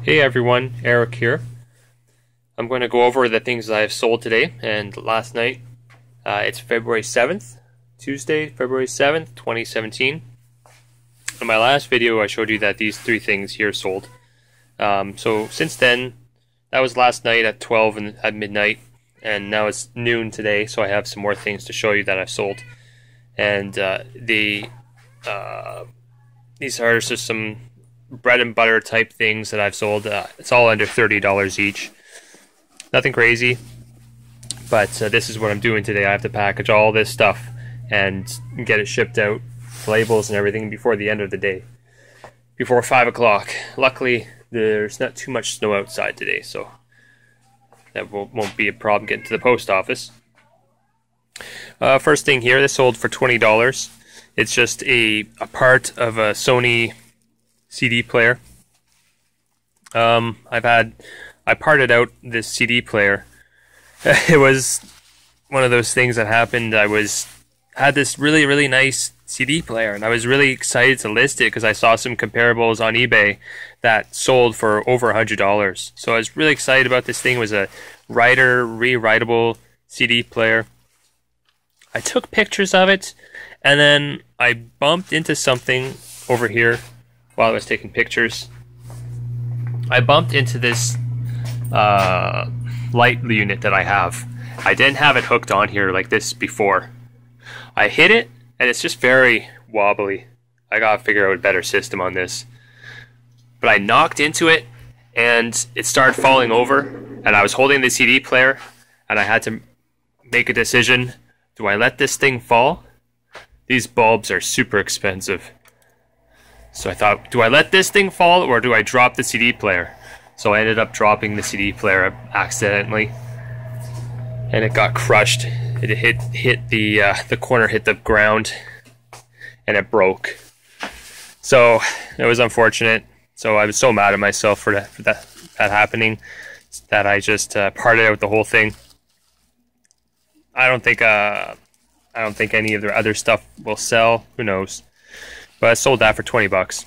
Hey everyone, Eric here. I'm going to go over the things that I've sold today and last night. It's February 7th, Tuesday, February 7th, 2017. In my last video I showed you that these three things here sold. So since then, that was last night at 12 and at midnight, and now it's noon today, so I have some more things to show you that I've sold. And these are just some bread and butter type things that I've sold. It's all under $30 each. Nothing crazy, but this is what I'm doing today. I have to package all this stuff and get it shipped out, labels and everything, before the end of the day, before 5 o'clock. Luckily, there's not too much snow outside today, so that won't be a problem getting to the post office. First thing here, this sold for $20. It's just a part of a Sony CD player. I parted out this CD player. It was one of those things that happened. I had this really nice CD player, and I was really excited to list it because I saw some comparables on eBay that sold for over $100. So I was really excited about this thing. It was a rewritable CD player. I took pictures of it, and then I bumped into something over here while I was taking pictures. I bumped into this light unit that I have. I didn't have it hooked on here like this before. I hit it, and it's just very wobbly. I gotta figure out a better system on this. But I knocked into it, and it started falling over, and I was holding the CD player, and I had to make a decision. Do I let this thing fall? These bulbs are super expensive. So I thought, do I let this thing fall or do I drop the CD player? So I ended up dropping the CD player accidentally, and it got crushed. It hit the corner, hit the ground, and it broke. So it was unfortunate. So I was so mad at myself for that happening that I just parted out the whole thing. I don't think any of their other stuff will sell. Who knows? But I sold that for 20 bucks.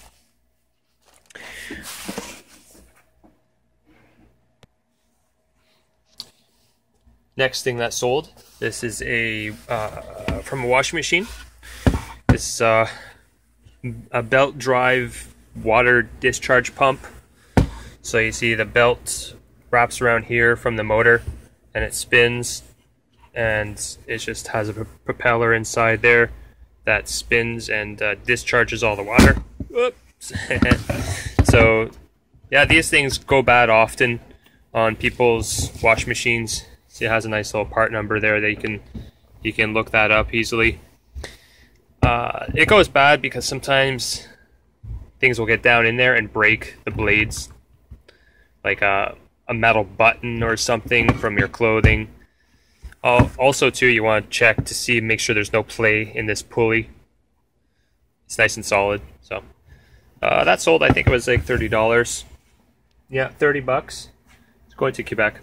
Next thing that sold, this is from a washing machine. It's a belt drive water discharge pump. So you see the belt wraps around here from the motor, and it spins, and it just has a propeller inside there that spins and discharges all the water. Whoops. So yeah, these things go bad often on people's wash machines. See, it has a nice little part number there that you can look that up easily. It goes bad because sometimes things will get down in there and break the blades, like a metal button or something from your clothing. Also too, you want to check to make sure there's no play in this pulley. It's nice and solid. So that sold, I think it was like $30. Yeah, 30 bucks. It's going to Quebec.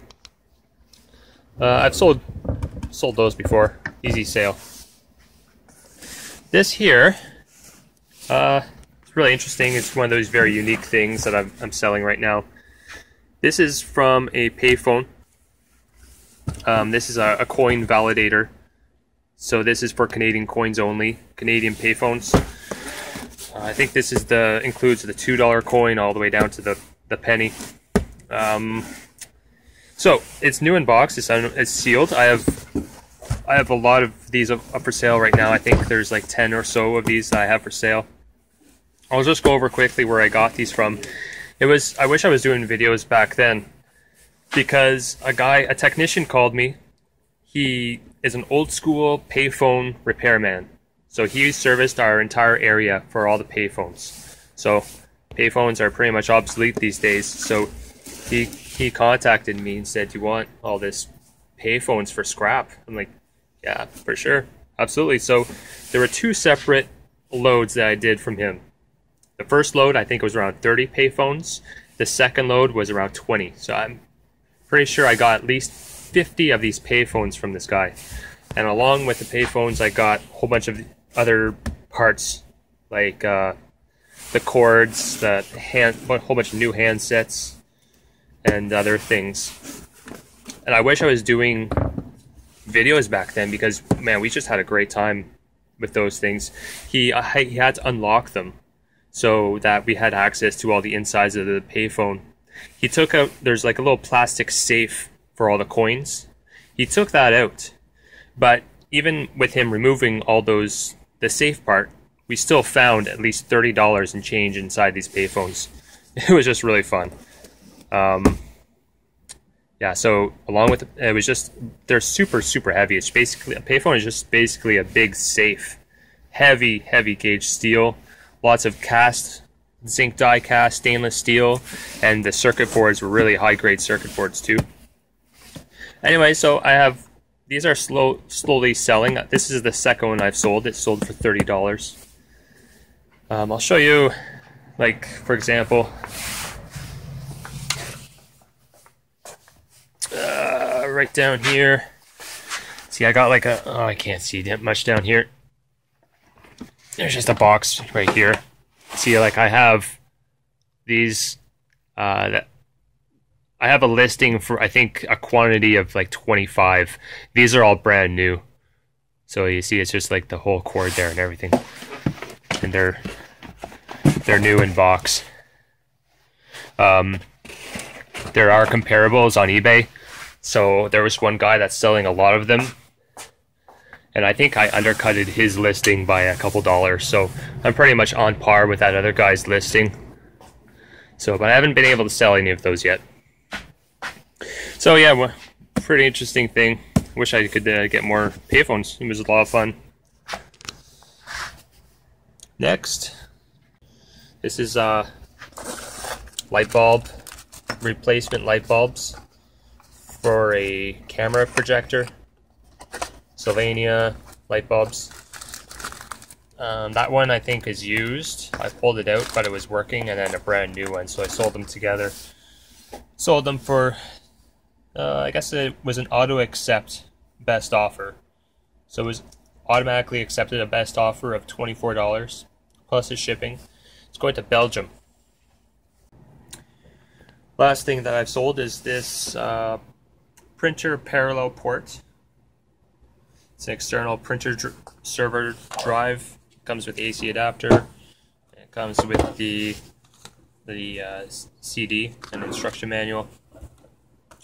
I've sold those before. Easy sale. This here, it's really interesting. It's one of those very unique things that I'm selling right now. This is from a payphone. This is a coin validator. So this is for Canadian coins only, Canadian payphones. I think this is includes the $2 coin all the way down to the penny. So it's new in box. It's sealed. I have a lot of these up for sale right now. I think there's like 10 or so of these that I have for sale. I'll just go over quickly where I got these from. I wish I was doing videos back then, because a technician called me. He is an old school payphone repairman. So he serviced our entire area for all the payphones. So payphones are pretty much obsolete these days. So he contacted me and said, "Do you want all this payphones for scrap?" I'm like, "Yeah, for sure. Absolutely." So there were two separate loads that I did from him. The first load, I think it was around 30 payphones. The second load was around 20. So I'm pretty sure I got at least 50 of these payphones from this guy. And along with the payphones, I got a whole bunch of other parts, like the cords, a whole bunch of new handsets, and other things. And I wish I was doing videos back then, because man, we just had a great time with those things. He had to unlock them so that we had access to all the insides of the payphone. He took out, there's like a little plastic safe for all the coins. He took that out, but even with him removing all those, the safe part, we still found at least $30 in change inside these payphones. It was just really fun. Yeah, so along with it was just, they're super heavy. It's basically, a payphone is just basically a big safe, heavy gauge steel, lots of cast, zinc die cast, stainless steel, and the circuit boards were really high grade circuit boards too. Anyway, so I have, these are slowly selling. This is the second one I've sold. It sold for $30. I'll show you, like, for example, right down here. See, I got like a, oh, I can't see that much down here. There's just a box right here. See, like, I have these, I have a listing for, I think, a quantity of like 25. These are all brand new. So you see, it's just like the whole cord there and everything. And they're new in box. There are comparables on eBay. So there was one guy that's selling a lot of them, and I think I undercutted his listing by a couple dollars. So I'm pretty much on par with that other guy's listing. So, but I haven't been able to sell any of those yet. So yeah, well, pretty interesting thing. Wish I could get more payphones. It was a lot of fun. Next, this is light bulb, replacement light bulbs for a camera projector. Sylvania light bulbs. That one I think is used. I pulled it out, but it was working, and then a brand new one, so I sold them together. Sold them for, I guess it was an auto accept best offer. So it was automatically accepted a best offer of $24 plus the shipping. It's going to Belgium. Last thing that I've sold is this printer parallel port. It's an external printer server drive. It comes with AC adapter. It comes with the CD and instruction manual.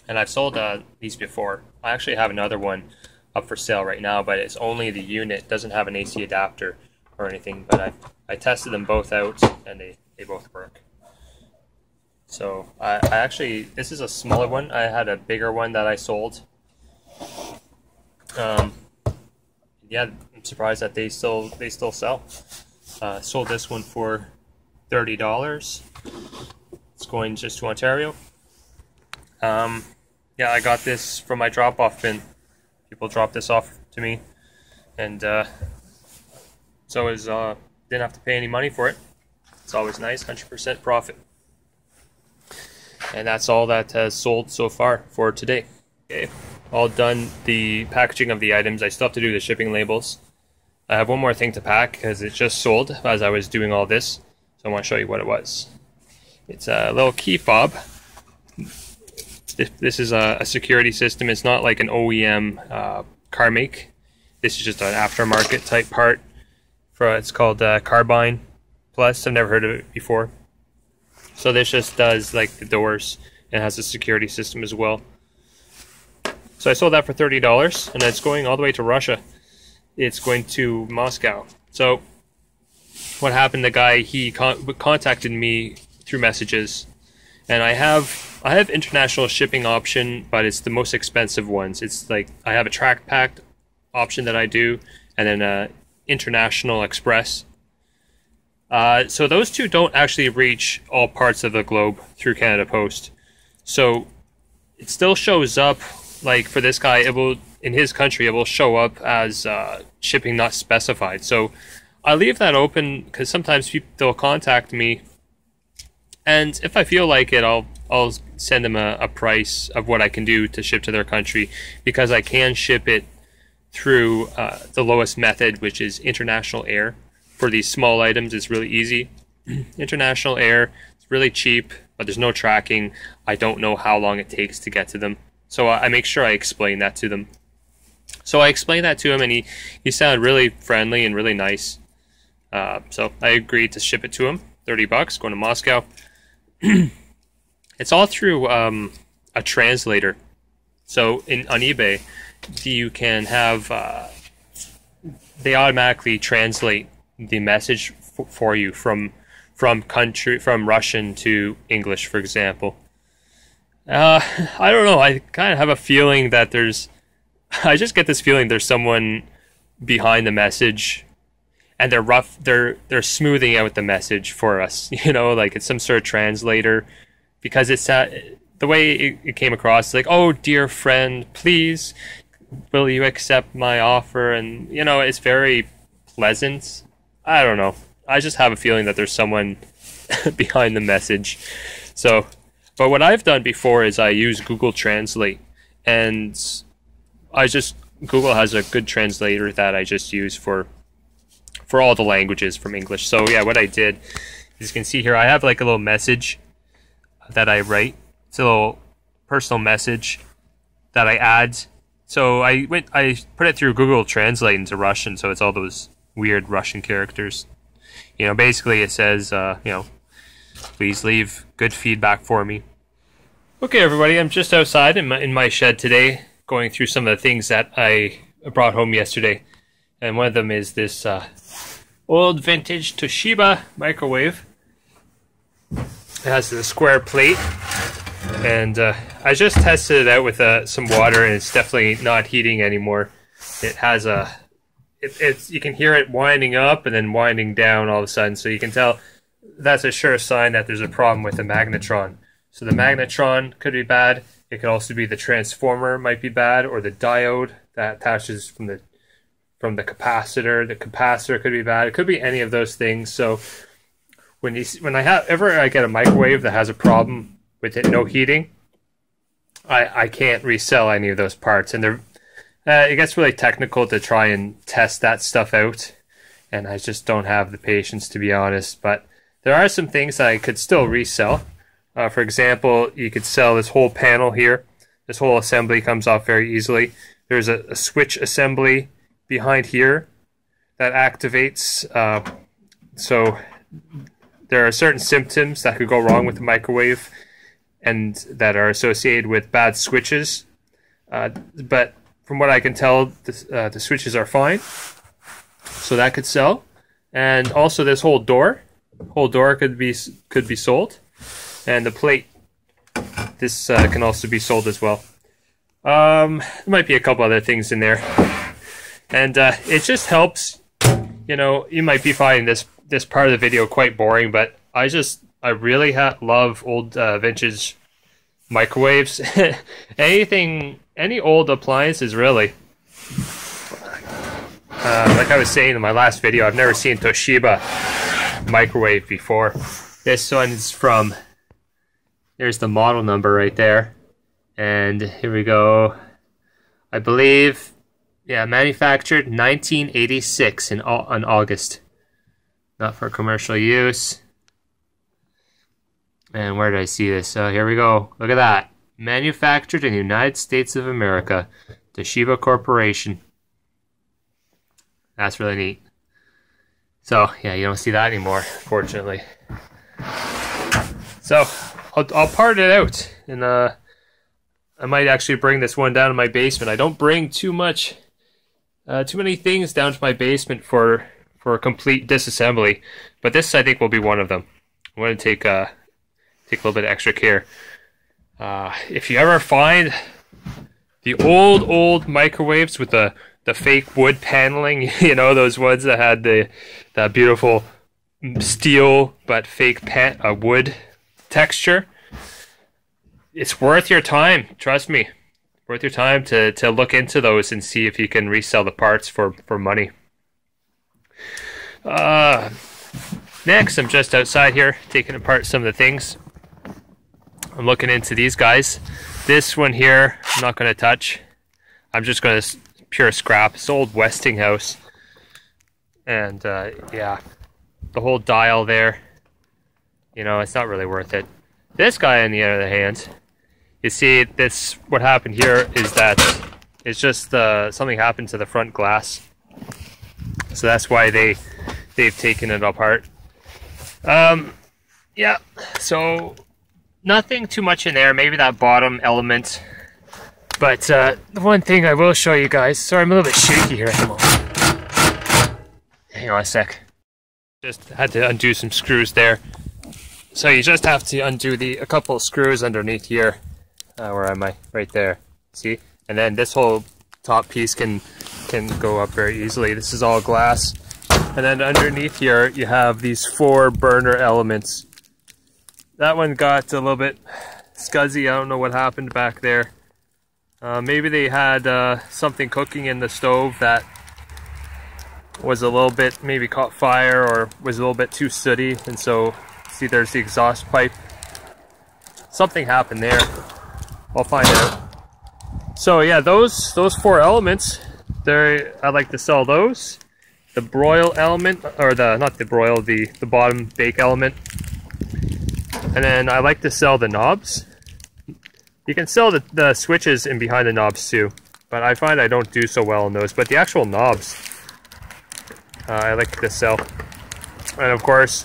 And I've sold these before. I actually have another one up for sale right now, but it's only the unit. It doesn't have an AC adapter or anything. But I tested them both out, and they both work. So I actually, this is a smaller one. I had a bigger one that I sold. Yeah, I'm surprised that they still sell. Sold this one for $30. It's going just to Ontario. Yeah, I got this from my drop-off bin. People dropped this off to me, and so is didn't have to pay any money for it. It's always nice, 100% profit. And that's all that has sold so far for today. Okay, all done the packaging of the items. I still have to do the shipping labels. I have one more thing to pack because it just sold as I was doing all this. So I want to show you what it was. It's a little key fob. This is a security system. It's not like an OEM car make. This is just an aftermarket type part. It's called Carbine Plus. I've never heard of it before. So this just does like the doors and has a security system as well. So I sold that for $30, and it's going all the way to Russia. It's going to Moscow. So what happened, the guy, he contacted me through messages, and I have international shipping option, but it's the most expensive ones. It's like I have a track packed option that I do, and then international express. So those two don't actually reach all parts of the globe through Canada Post. So it still shows up, like for this guy, it will, in his country, it will show up as shipping not specified. So I leave that open because sometimes they'll contact me, and if I feel like it, I'll send them a price of what I can do to ship to their country, because I can ship it through the lowest method, which is international air. For these small items, it's really easy. International air, it's really cheap. but there's no tracking. I don't know how long it takes to get to them. So I make sure I explain that to them. So I explained that to him, and he sounded really friendly and really nice. So I agreed to ship it to him. $30 going to Moscow. It's all through a translator. So on eBay, you can have they automatically translate the message for you from Russian to English, for example. I don't know. I kind of have a feeling that I just get this feeling there's someone behind the message, and they're smoothing out the message for us. You know, like it's some sort of translator, because it's the way it came across, like, oh dear friend, please, will you accept my offer? And you know, it's very pleasant. I don't know. I just have a feeling that there's someone behind the message. So, but what I've done before is I use Google Translate, and Google has a good translator that I just use for all the languages from English. So yeah, what I did, as you can see here, I have like a little message that I write. It's a little personal message that I add. So I put it through Google Translate into Russian, so it's all those weird Russian characters. You know, basically it says, you know, please leave good feedback for me. Okay, everybody, I'm just outside in my shed today, going through some of the things that I brought home yesterday. And one of them is this old vintage Toshiba microwave. It has the square plate, and I just tested it out with some water, and it's definitely not heating anymore. It has you can hear it winding up and then winding down all of a sudden, so you can tell that's a sure sign that there's a problem with the magnetron. So the magnetron could be bad. It could also be the transformer might be bad, or the diode that attaches from the capacitor. The capacitor could be bad. It could be any of those things. So when I get a microwave that has a problem with it no heating, I can't resell any of those parts, and it gets really technical to try and test that stuff out, and I just don't have the patience, to be honest. But there are some things that I could still resell. For example, you could sell this whole panel here. This whole assembly comes off very easily. There's a switch assembly behind here that activates. So there are certain symptoms that could go wrong with the microwave and that are associated with bad switches. But from what I can tell, the switches are fine. So that could sell. And also this whole door could be sold. And the plate, this can also be sold as well. There might be a couple other things in there. And it just helps, you know, you might be finding this part of the video quite boring, but I really love old vintage microwaves. Any old appliances, really. Like I was saying in my last video, I've never seen Toshiba microwave before. This one's from, there's the model number right there. And here we go. I believe, yeah, manufactured 1986 in August. Not for commercial use. And where did I see this? So here we go. Look at that. Manufactured in the United States of America. Toshiba Corporation. That's really neat. So, yeah, you don't see that anymore, fortunately. So, I'll part it out. And I might actually bring this one down to my basement. I don't bring too many things down to my basement for a complete disassembly. But this, I think, will be one of them. I'm going to take a little bit of extra care. If you ever find the old microwaves with the fake wood paneling, you know, those ones that had that beautiful steel but fake wood texture, it's worth your time. Trust me, worth your time to look into those and see if you can resell the parts for money. Next, I'm just outside here taking apart some of the things. I'm looking into these guys. This one here, I'm not going to touch. I'm just going to pure scrap. It's old Westinghouse. And yeah, the whole dial there, you know, it's not really worth it. This guy, on the other hand, you see this. What happened here is that it's just something happened to the front glass, so that's why they've taken it apart. Yeah, so nothing too much in there. Maybe that bottom element. But the one thing I will show you guys. Sorry, I'm a little bit shaky here at the moment. Hang on a sec. Just had to undo some screws there. So you just have to undo a couple of screws underneath here. Where am I? Right there. See? And then this whole top piece can go up very easily. This is all glass. And then underneath here you have these 4 burner elements. That one got a little bit scuzzy. I don't know what happened back there. Maybe they had something cooking in the stove that was a little bit, maybe caught fire or was a little bit too sooty, and so see there's the exhaust pipe. Something happened there. I'll find out. So yeah, those 4 elements, I like to sell those. The broil element, or not the broil, the bottom bake element. And then I like to sell the knobs. You can sell the switches in behind the knobs too, but I find I don't do so well in those. But the actual knobs, I like to sell. And of course,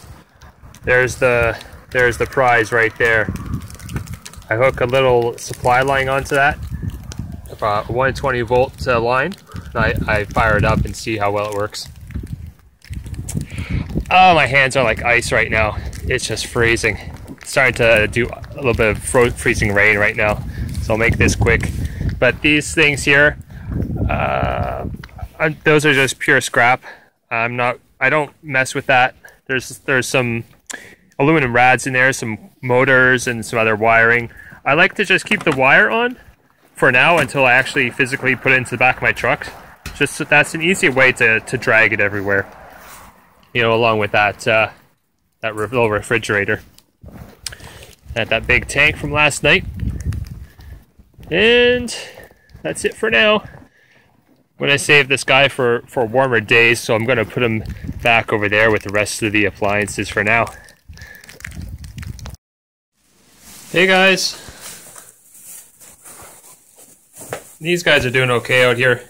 there's the prize right there. I hook a little supply line onto that, a 120 volt line. I fire it up and see how well it works. Oh, my hands are like ice right now. It's just freezing. It's starting to do a little bit of freezing rain right now, so I'll make this quick. But these things here, those are just pure scrap. I don't mess with that. There's some aluminum rads in there, some motors and some other wiring. I like to just keep the wire on for now until I actually physically put it into the back of my truck. Just so that's an easy way to drag it everywhere. You know, along with that little refrigerator. Had that big tank from last night. And that's it for now. I'm going to save this guy for warmer days, so I'm going to put him back over there with the rest of the appliances for now. Hey guys. These guys are doing okay out here.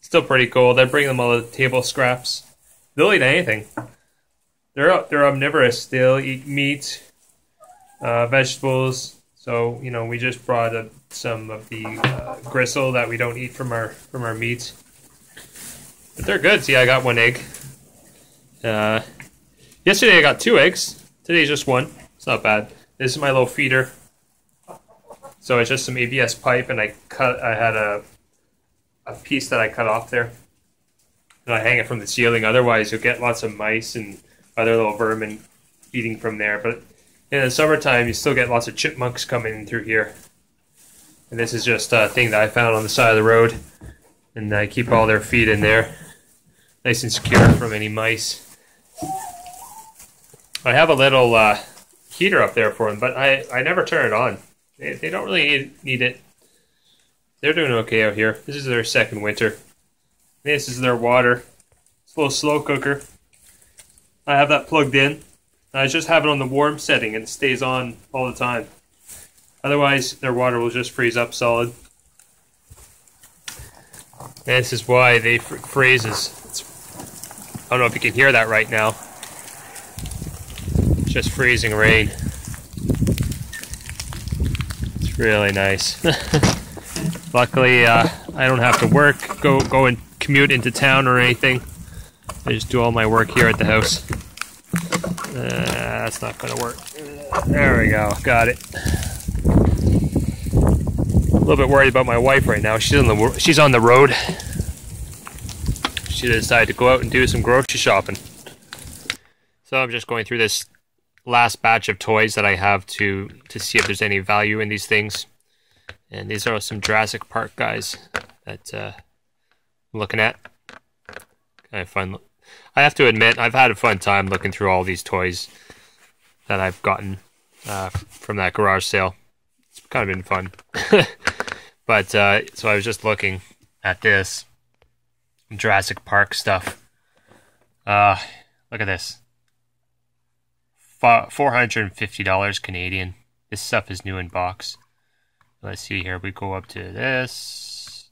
Still pretty cold. I bring them all the table scraps. They'll eat anything. They're omnivorous. They'll eat meat, vegetables. So, you know, we just brought some of the gristle that we don't eat from our meat. But they're good. See, I got 1 egg. Yesterday I got 2 eggs. Today's just 1. It's not bad. This is my little feeder. So it's just some ABS pipe, and I had a piece that I cut off there. And I hang it from the ceiling. Otherwise, you'll get lots of mice and other little vermin eating from there. But in the summertime, you still get lots of chipmunks coming in through here. And this is just a thing that I found on the side of the road. And I keep all their feed in there, nice and secure from any mice. I have a little heater up there for them, but I never turn it on. They don't really need it. They're doing okay out here. This is their second winter. This is their water. It's a little slow cooker. I have that plugged in. I just have it on the warm setting and it stays on all the time. Otherwise, their water will just freeze up solid. And this is why they freezes. I don't know if you can hear that right now. It's just freezing rain. It's really nice. Luckily, I don't have to work, go and commute into town or anything. I just do all my work here at the house. That's not going to work. There we go. Got it. A little bit worried about my wife right now. She's on the road. She decided to go out and do some grocery shopping. So I'm just going through this last batch of toys that I have to see if there's any value in these things. And these are some Jurassic Park guys that I'm looking at. Kind of fun. I have to admit, I've had a fun time looking through all these toys that I've gotten from that garage sale. It's kind of been fun. But, so I was just looking at this Jurassic Park stuff. Look at this. $450 Canadian. This stuff is new in box. Let's see here. We go up to this.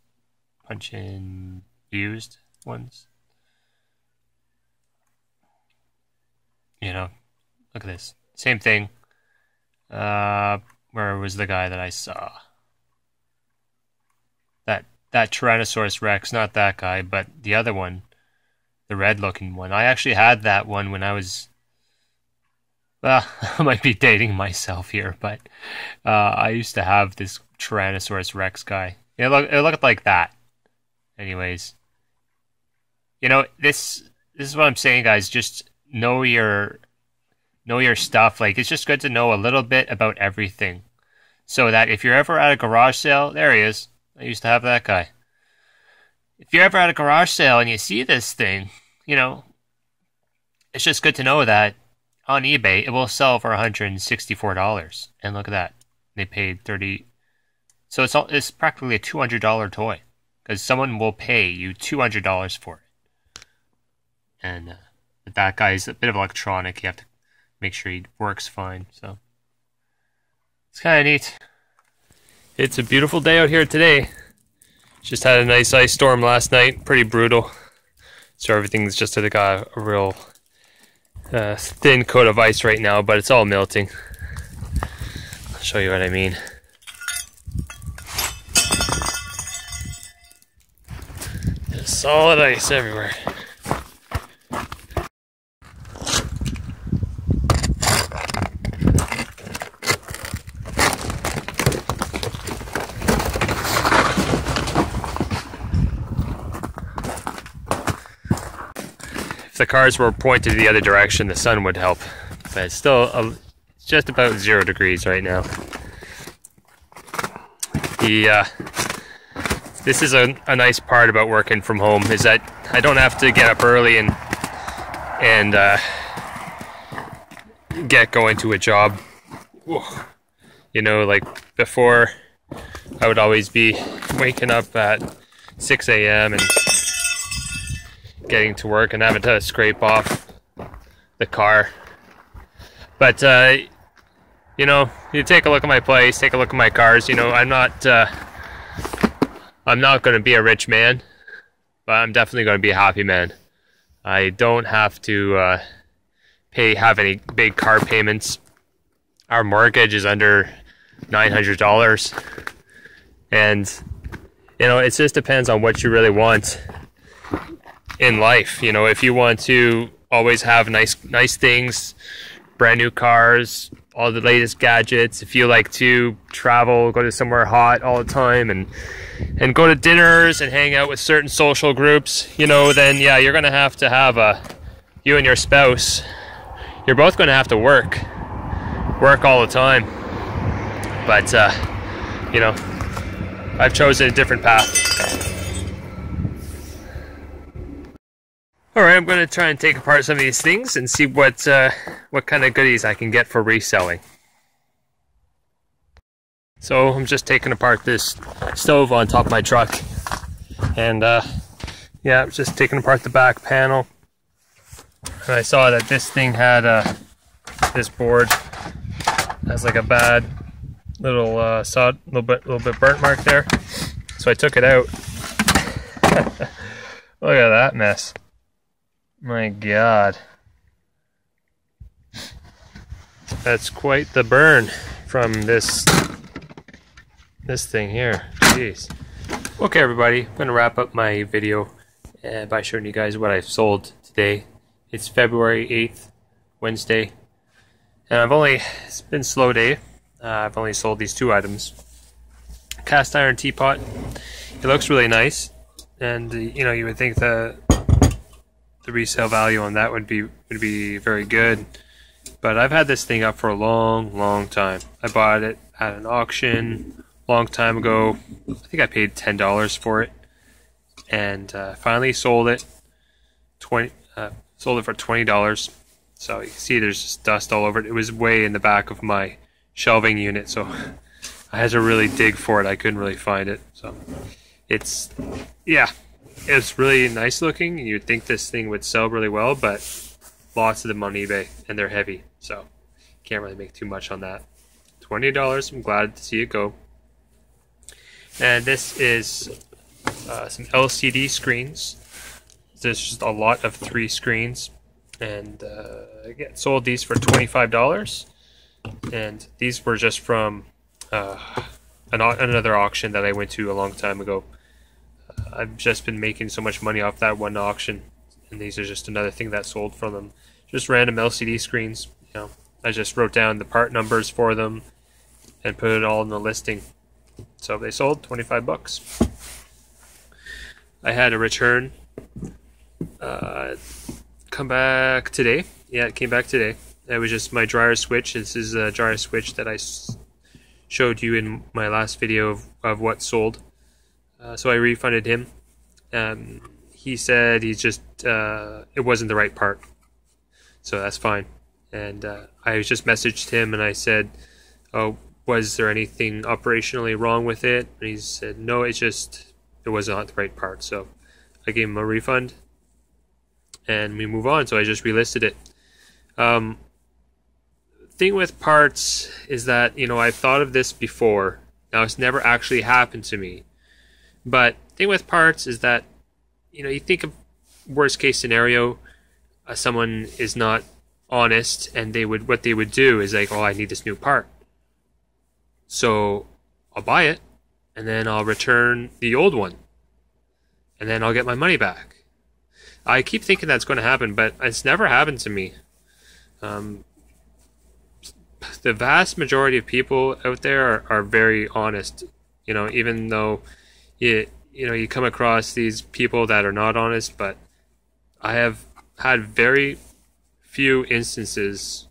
Punch in used ones. You know, look at this. Same thing. Where was the guy that I saw? That Tyrannosaurus Rex, not that guy, but the other one. The red-looking one. I actually had that one when I was... Well, I might be dating myself here, but I used to have this Tyrannosaurus Rex guy. It looked like that. Anyways. You know, this is what I'm saying, guys. Just know your stuff. Like, it's just good to know a little bit about everything. So that if you're ever at a garage sale, there he is. I used to have that guy. If you're ever at a garage sale and you see this thing, you know, it's just good to know that on eBay it will sell for $164. And look at that. They paid $30. So it's practically a $200 toy. Because someone will pay you $200 for it. And that guy's a bit of electronic. You have to make sure he works fine. So it's kind of neat. It's a beautiful day out here today. Just had a nice ice storm last night. Pretty brutal. So everything's just like a real thin coat of ice right now, but it's all melting. I'll show you what I mean. Just solid ice everywhere. If the cars were pointed the other direction, the sun would help, but it's still it's just about 0 degrees right now. This is a nice part about working from home, is that I don't have to get up early and get going to a job. You know, like before, I would always be waking up at 6 a.m. and getting to work and having to scrape off the car. But you know, you take a look at my place, take a look at my cars. You know, I'm not going to be a rich man, but I'm definitely going to be a happy man. I don't have to have any big car payments. Our mortgage is under $900, and you know, it just depends on what you really want in life. You know, if you want to always have nice things, brand new cars, all the latest gadgets, if you like to travel, go to somewhere hot all the time and go to dinners and hang out with certain social groups, you know, then yeah, you're gonna have you and your spouse, you're both gonna have to work all the time. But you know, I've chosen a different path. Alright, I'm going to try and take apart some of these things and see what kind of goodies I can get for reselling. So I'm just taking apart this stove on top of my truck. And yeah, I'm just taking apart the back panel. And I saw that this thing had this board has like a bad little little bit burnt mark there. So I took it out. Look at that mess. My God, that's quite the burn from this thing here. Jeez. Okay, everybody, I'm gonna wrap up my video by showing you guys what I've sold today. It's February 8th, Wednesday, and it's been a slow day. I've only sold these 2 items. Cast iron teapot. It looks really nice, and you know, you would think the resale value on that would be very good, but I've had this thing up for a long time. I bought it at an auction a long time ago. I think I paid $10 for it, and finally sold it for $20. So you can see there's just dust all over it. It was way in the back of my shelving unit, so I had to really dig for it. I couldn't really find it. So it's really nice looking. You'd think this thing would sell really well, but lots of them on eBay, and they're heavy, so can't really make too much on that. $20. I'm glad to see it go. And this is some LCD screens. There's just a lot of 3 screens, and I sold these for $25. And these were just from another auction that I went to a long time ago. I've just been making so much money off that one auction, and these are just another thing that sold from them. Just random LCD screens. You know, I just wrote down the part numbers for them and put it all in the listing. So they sold $25. I had a return come back today. Yeah, it came back today. It was just my dryer switch. This is a dryer switch that I showed you in my last video of what sold. So I refunded him. He said he just it wasn't the right part, so that's fine. And I just messaged him and I said, "Oh, was there anything operationally wrong with it?" And he said, "No, it was not the right part." So I gave him a refund, and we move on. So I just relisted it. Thing with parts is that, you know, I've thought of this before. Now, it's never actually happened to me. But thing with parts is that, you know, you think of worst case scenario, someone is not honest, and what they would do is like, "Oh, I need this new part." So I'll buy it, and then I'll return the old one, and then I'll get my money back. I keep thinking that's going to happen, but it's never happened to me. The vast majority of people out there are very honest. You know, even though you come across these people that are not honest, but I have had very few instances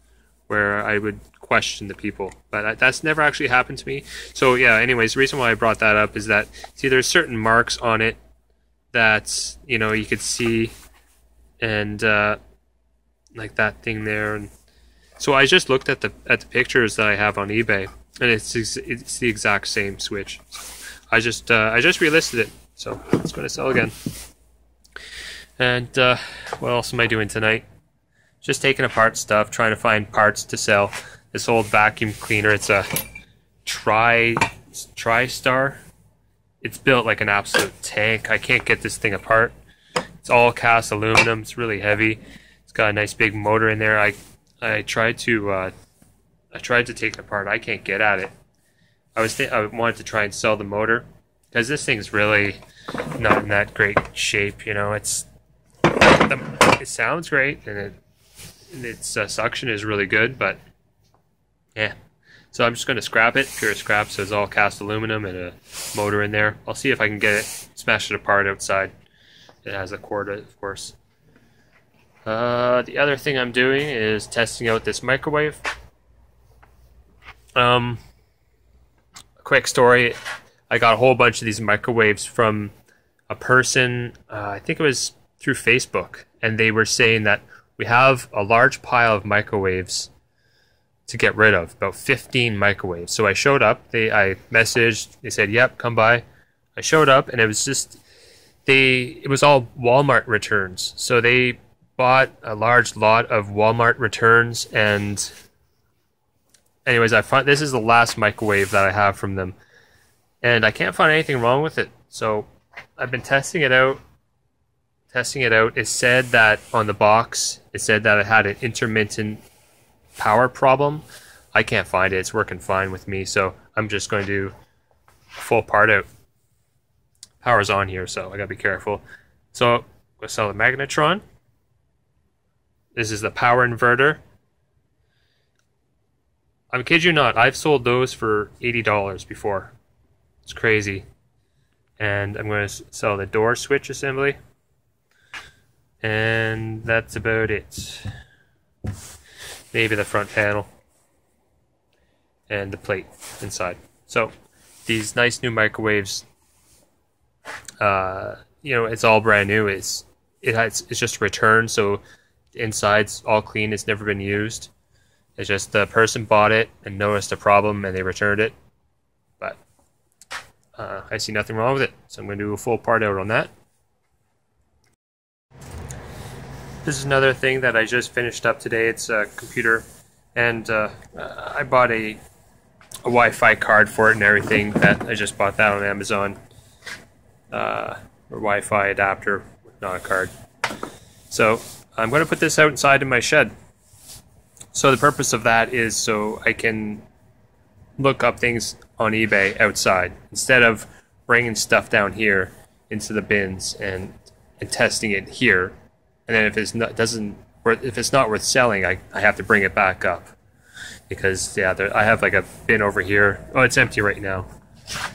where I would question the people, but that's never actually happened to me. So yeah, anyways, the reason why I brought that up is that, see, there's certain marks on it that, you know, you could see, and like that thing there. And so I just looked at the pictures that I have on eBay, and it's the exact same switch. I just relisted it, so it's going to sell again. And what else am I doing tonight? Just taking apart stuff, trying to find parts to sell. This old vacuum cleaner, it's a TriStar. It's built like an absolute tank. I can't get this thing apart. It's all cast aluminum. It's really heavy. It's got a nice big motor in there. I tried to take it apart. I can't get at it. I wanted to try and sell the motor, because this thing's really not in that great shape. You know, it sounds great, and its suction is really good, but yeah. So I'm just going to scrap it, pure scrap. So it's all cast aluminum and a motor in there. I'll see if I can get it, smash it apart outside. It has a cord, of course. The other thing I'm doing is testing out this microwave. A quick story. I got a whole bunch of these microwaves from a person, I think it was through Facebook, and they were saying that we have a large pile of microwaves to get rid of, about 15 microwaves. So I showed up, I messaged, they said, "Yep, come by." I showed up, and it was just, it was all Walmart returns. So they bought a large lot of Walmart returns, and anyways, this is the last microwave that I have from them, and I can't find anything wrong with it. So I've been testing it out. It said that on the box, it said that it had an intermittent power problem. I can't find it. It's working fine with me, so I'm just going to do full part out. Power's on here, so I gotta be careful. So we'll sell the magnetron. This is the power inverter. I kid you not, I've sold those for $80 before. It's crazy. And I'm going to sell the door switch assembly. And that's about it. Maybe the front panel and the plate inside. So these nice new microwaves, you know, it's all brand new. It's just a return, so the inside's all clean. It's never been used. It's just the person bought it and noticed a problem and they returned it. But I see nothing wrong with it, so I'm going to do a full part out on that. This is another thing that I just finished up today. It's a computer, and I bought a a Wi-Fi card for it and everything. That I just bought that on Amazon. Or Wi-Fi adapter, not a card. So I'm going to put this outside in my shed. So the purpose of that is so I can look up things on eBay outside instead of bringing stuff down here into the bins and testing it here. And then if it's not worth selling, I have to bring it back up because yeah, I have like a bin over here. Oh, it's empty right now.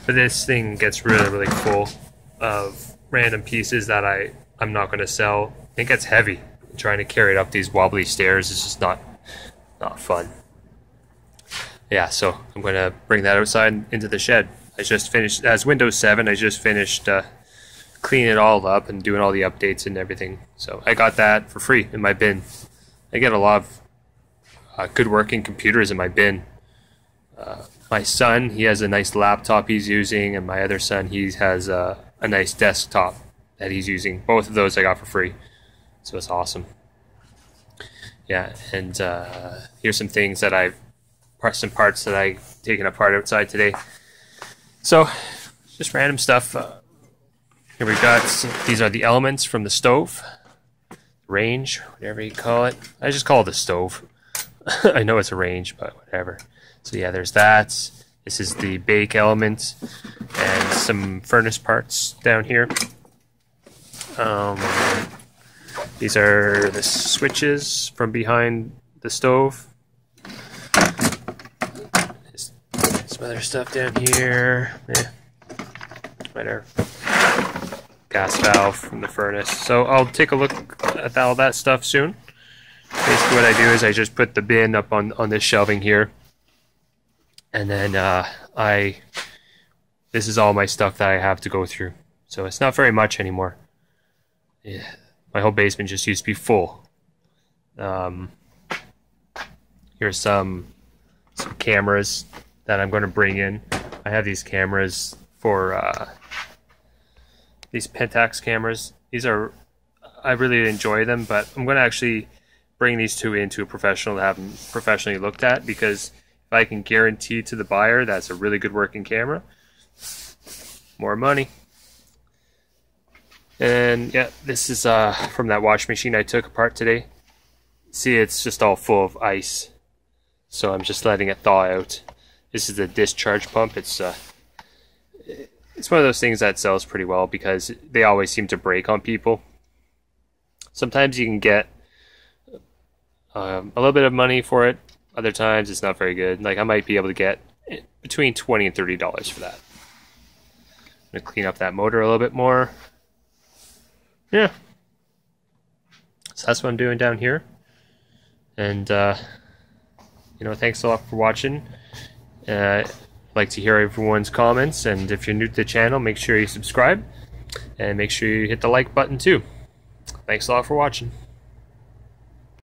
But this thing gets really full of random pieces that I'm not going to sell. It gets heavy. Trying to carry it up these wobbly stairs is just not fun. Yeah, so I'm going to bring that outside into the shed. I just finished, as Windows 7, I just finished cleaning it all up and doing all the updates and everything. So I got that for free in my bin. I get a lot of good working computers in my bin. My son, he has a nice laptop he's using, and my other son, he has a nice desktop that he's using. Both of those I got for free. So it's awesome. Yeah, and here's some things that some parts that I've taken apart outside today. So, just random stuff. Here we got, these are the elements from the stove. Range, whatever you call it. I just call it the stove. I know it's a range, but whatever. So yeah, there's that. This is the bake element. And some furnace parts down here. These are the switches from behind the stove. There's some other stuff down here. Whatever. Gas valve from the furnace. So I'll take a look at all that stuff soon. Basically what I do is I just put the bin up on this shelving here. And then this is all my stuff that I have to go through. So it's not very much anymore. Yeah. My whole basement just used to be full. Here's some cameras that I'm going to bring in. I have these cameras for these Pentax cameras. I really enjoy them, but I'm going to actually bring these two into a professional to have them professionally looked at, because if I can guarantee to the buyer that's a really good working camera, more money. And yeah, this is from that washing machine I took apart today. See, it's just all full of ice, so I'm just letting it thaw out. This is the discharge pump. It's one of those things that sells pretty well because they always seem to break on people. Sometimes you can get a little bit of money for it. Other times it's not very good. Like I might be able to get between $20 and $30 for that. I'm gonna clean up that motor a little bit more. Yeah, so that's what I'm doing down here, and thanks a lot for watching. I'd like to hear everyone's comments, and if you're new to the channel, make sure you subscribe, and make sure you hit the like button too. Thanks a lot for watching.